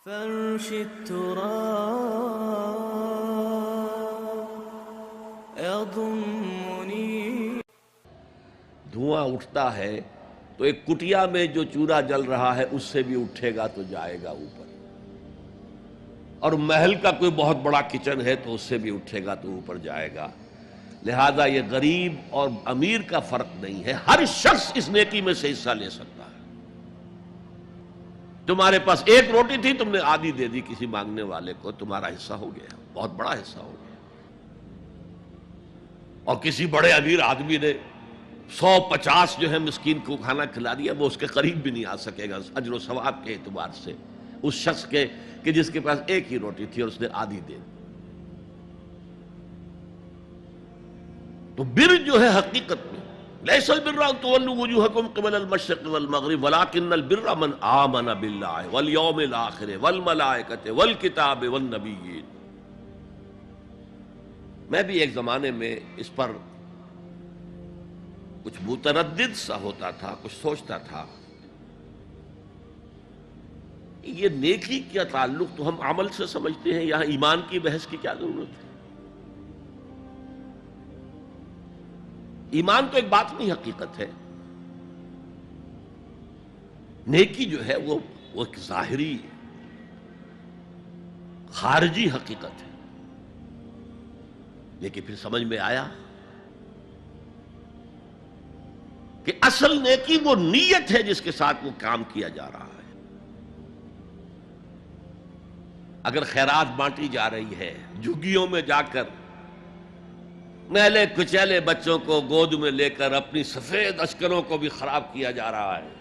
فرش التراب يضمني. دھواں اٹھتا ہے تو ایک کٹیا میں جو چولہا جل رہا ہے اس سے بھی اٹھے گا تو جائے گا اوپر، اور محل کا کوئی بہت بڑا کچن ہے تو اس سے بھی اٹھے گا تو اوپر جائے گا. لہذا یہ غریب اور امیر کا فرق نہیں ہے، ہر شخص اس نیکی میں سے حصہ لے سکتا ہے. تمہارے پاس ایک روٹی تھی، تم نے آدھی دے دی کسی مانگنے والے کو، تمہارا حصہ ہو گیا، بہت بڑا حصہ ہو گیا. اور کسی بڑے امیر آدمی نے 150 جو ہے مسکین کو کھانا کھلا دیا، وہ اس کے قریب بھی نہیں آ سکے گا اجر و ثواب کے اعتبار سے اس شخص کے کہ جس کے پاس ایک ہی روٹی تھی اور اس نے آدھی دے دی. تو بر جو ہے حقیقت میں لیس البر ان تولوا وجوہکم قبل المشرق والمغرب ولکن البر من آمن باللہ والیوم الآخر والملائکۃ والکتاب والنبیین. میں بھی ایک زمانے میں اس پر کچھ متردد سا ہوتا تھا، کچھ سوچتا تھا یہ نیکی کا تعلق تو ہم عمل سے سمجھتے ہیں، یہاں ایمان کی بحث کی کیا ضرورت ہے؟ ایمان تو ایک باطنی حقیقت ہے، نیکی جو ہے وہ ایک ظاہری خارجی حقیقت ہے. لیکن پھر سمجھ میں آیا کہ اصل نیکی وہ نیت ہے جس کے ساتھ وہ کام کیا جا رہا ہے. اگر خیرات بانٹی جا رہی ہے، جھگیوں میں جا کر میلے کچیلے بچوں کو گود میں لے کر اپنی سفید اشکروں کو بھی خراب کیا جا رہا ہے،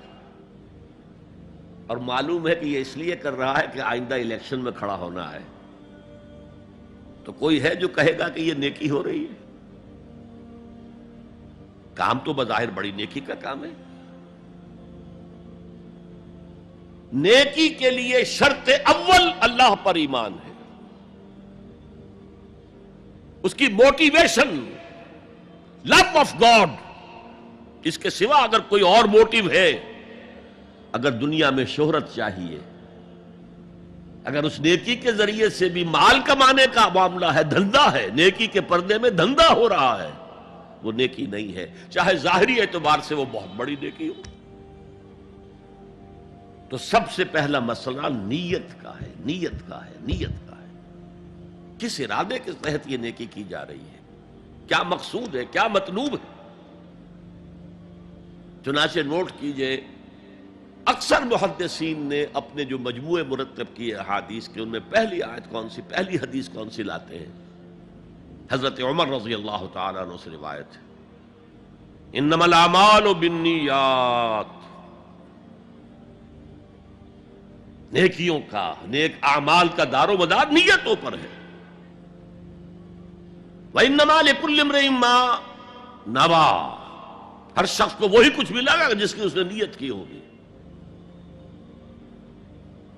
اور معلوم ہے کہ یہ اس لیے کر رہا ہے کہ آئندہ الیکشن میں کھڑا ہونا ہے، تو کوئی ہے جو کہے گا کہ یہ نیکی ہو رہی ہے؟ کام تو بظاہر بڑی نیکی کا کام ہے. نیکی کے لیے شرط اول اللہ پر ایمان ہے، اس کی موٹیویشن لو آف گاڈ. اس کے سوا اگر کوئی اور موٹیو ہے، اگر دنیا میں شہرت چاہیے، اگر اس نیکی کے ذریعے سے بھی مال کمانے کا معاملہ ہے، دھندا ہے، نیکی کے پردے میں دھندا ہو رہا ہے، وہ نیکی نہیں ہے، چاہے ظاہری اعتبار سے وہ بہت بڑی نیکی ہو. تو سب سے پہلا مسئلہ نیت کا ہے، نیت کا ہے، نیت کا ہے. کس ارادے کے تحت یہ نیکی کی جا رہی ہے، کیا مقصود ہے، کیا مطلوب ہے. چنانچہ نوٹ کیجئے، اکثر محدثین نے اپنے جو مجموعے مرتب کیے احادیث کے، ان میں پہلی آیت کون سی، پہلی حدیث کون سی لاتے ہیں؟ حضرت عمر رضی اللہ تعالیٰ عنہ سے روایت ہے، انما الاعمال بالنیات. نیکیوں کا، نیک اعمال کا دار و مدار نیتوں پر ہے. وَإِنَّمَا لِكُلِّ امْرِئٍ مَّا نَوَىٰ. ہر شخص کو وہی کچھ ملا گا جس کی اس نے نیت کی ہوگی.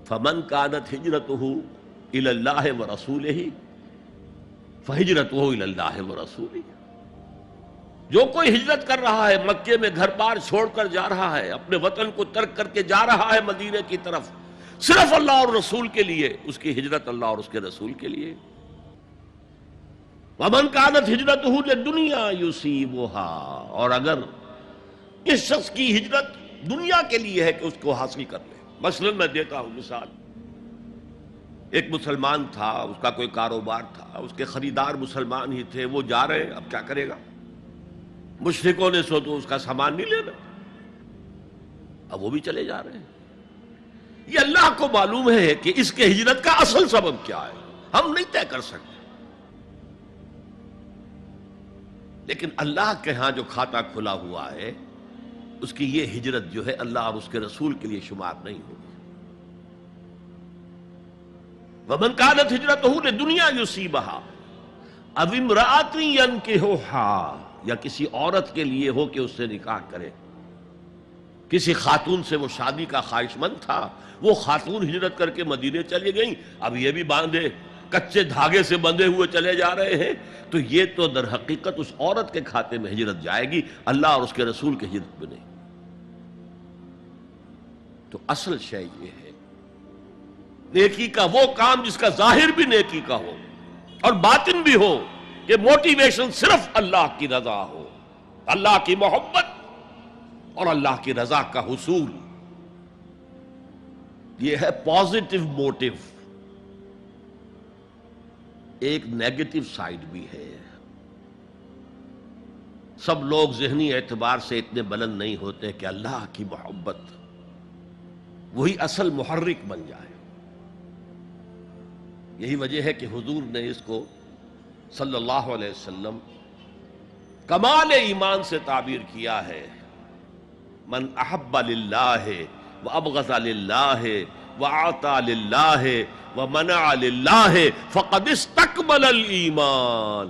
فَمَنْ كَانَتْ هِجْرَتُهُ إِلَى اللَّهِ وَرَسُولِهِ فَهِجْرَتُهُ إِلَى اللَّهِ وَرَسُولِهِ. جو کوئی ہجرت کر رہا ہے، مکے میں گھر بار چھوڑ کر جا رہا ہے، اپنے وطن کو ترک کر کے جا رہا ہے مدینے کی طرف، صرف اللہ اور رسول کے لیے، اس کی ہجرت اللہ اور اس کے رسول کے لیے. وَمَنْ كَانَتْ هِجْرَتُهُ لِلدُّنْيَا يُصِيبُهَا. اور اگر اس شخص کی ہجرت دنیا کے لیے ہے کہ اس کو حاصل کر لے. مثلا میں دیتا ہوں مثال، ایک مسلمان تھا، اس کا کوئی کاروبار تھا، اس کے خریدار مسلمان ہی تھے، وہ جا رہے ہیں، اب کیا کرے گا؟ مشرکوں نے سو تو اس کا سامان نہیں لینا، اب وہ بھی چلے جا رہے ہیں. یہ اللہ کو معلوم ہے کہ اس کے ہجرت کا اصل سبب کیا ہے، ہم نہیں طے کر سکتے. لیکن اللہ کے ہاں جو کھاتا کھلا ہوا ہے، اس کی یہ ہجرت جو ہے اللہ اور اس کے رسول کے لیے شمار نہیں ہوگی. وَمَنْ كَانَتْ هِجْرَتُهُ لِلدُّنْيَا يُصِيبُهَا أَوِ امْرَأَةٍ يَنكِحُهَا. یا کسی عورت کے لیے ہو کہ اس سے نکاح کرے. کسی خاتون سے وہ شادی کا خواہش مند تھا، وہ خاتون ہجرت کر کے مدینے چلی گئیں، اب یہ بھی باندھے کچے دھاگے سے بندھے ہوئے چلے جا رہے ہیں، تو یہ تو در حقیقت اس عورت کے کھاتے میں ہجرت جائے گی، اللہ اور اس کے رسول کی ہجرت میں نہیں. تو اصل شے یہ ہے نیکی کا وہ کام جس کا ظاہر بھی نیکی کا ہو اور باطن بھی ہو، کہ موٹیویشن صرف اللہ کی رضا ہو، اللہ کی محبت اور اللہ کی رضا کا حصول. یہ ہے پازیٹو موٹیو. ایک نیگیٹو سائیڈ بھی ہے. سب لوگ ذہنی اعتبار سے اتنے بلند نہیں ہوتے کہ اللہ کی محبت وہی اصل محرک بن جائے. یہی وجہ ہے کہ حضور نے اس کو صلی اللہ علیہ وسلم کمال ایمان سے تعبیر کیا ہے. من احب للہ وابغض للہ وعطا للہ ومنع للہ فقد استکمل الایمان.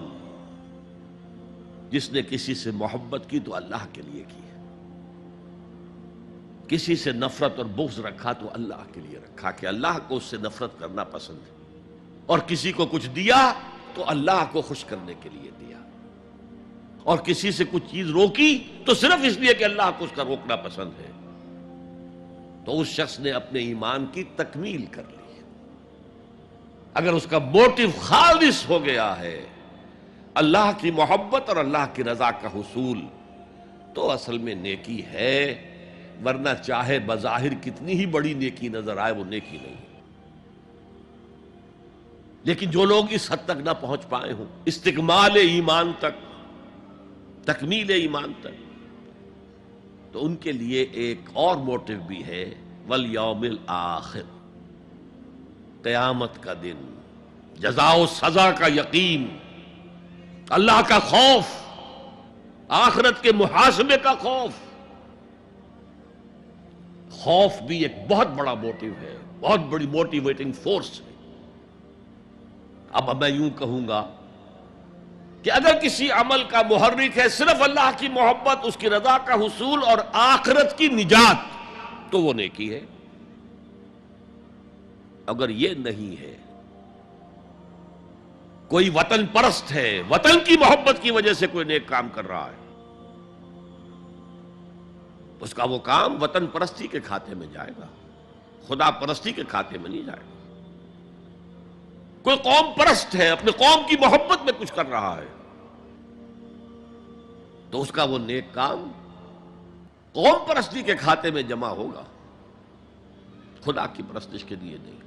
جس نے کسی سے محبت کی تو اللہ کے لیے کی ہے، کسی سے نفرت اور بغض رکھا تو اللہ کے لیے رکھا، کہ اللہ کو اس سے نفرت کرنا پسند ہے. اور کسی کو کچھ دیا تو اللہ کو خوش کرنے کے لیے دیا، اور کسی سے کچھ چیز روکی تو صرف اس لیے کہ اللہ کو اس کا روکنا پسند ہے. تو اس شخص نے اپنے ایمان کی تکمیل کر لی. اگر اس کا موٹیو خالص ہو گیا ہے اللہ کی محبت اور اللہ کی رضا کا حصول، تو اصل میں نیکی ہے. ورنہ چاہے بظاہر کتنی ہی بڑی نیکی نظر آئے، وہ نیکی نہیں. لیکن جو لوگ اس حد تک نہ پہنچ پائے ہوں، استکمال ایمان تک، تکمیل ایمان تک، تو ان کے لیے ایک اور موٹیو بھی ہے، والیوم الآخر، قیامت کا دن، جزا و سزا کا یقین، اللہ کا خوف، آخرت کے محاسبے کا خوف. خوف بھی ایک بہت بڑا موٹیو ہے، بہت بڑی موٹیویٹنگ فورس ہے. اب میں یوں کہوں گا کہ اگر کسی عمل کا محرک ہے صرف اللہ کی محبت، اس کی رضا کا حصول اور آخرت کی نجات، تو وہ نیکی ہے. اگر یہ نہیں ہے، کوئی وطن پرست ہے، وطن کی محبت کی وجہ سے کوئی نیک کام کر رہا ہے، اس کا وہ کام وطن پرستی کے کھاتے میں جائے گا، خدا پرستی کے کھاتے میں نہیں جائے گا. کوئی قوم پرست ہے، اپنے قوم کی محبت میں کچھ کر رہا ہے، تو اس کا وہ نیک کام قوم پرستی کے کھاتے میں جمع ہوگا، خدا کی پرستش کے لیے نہیں.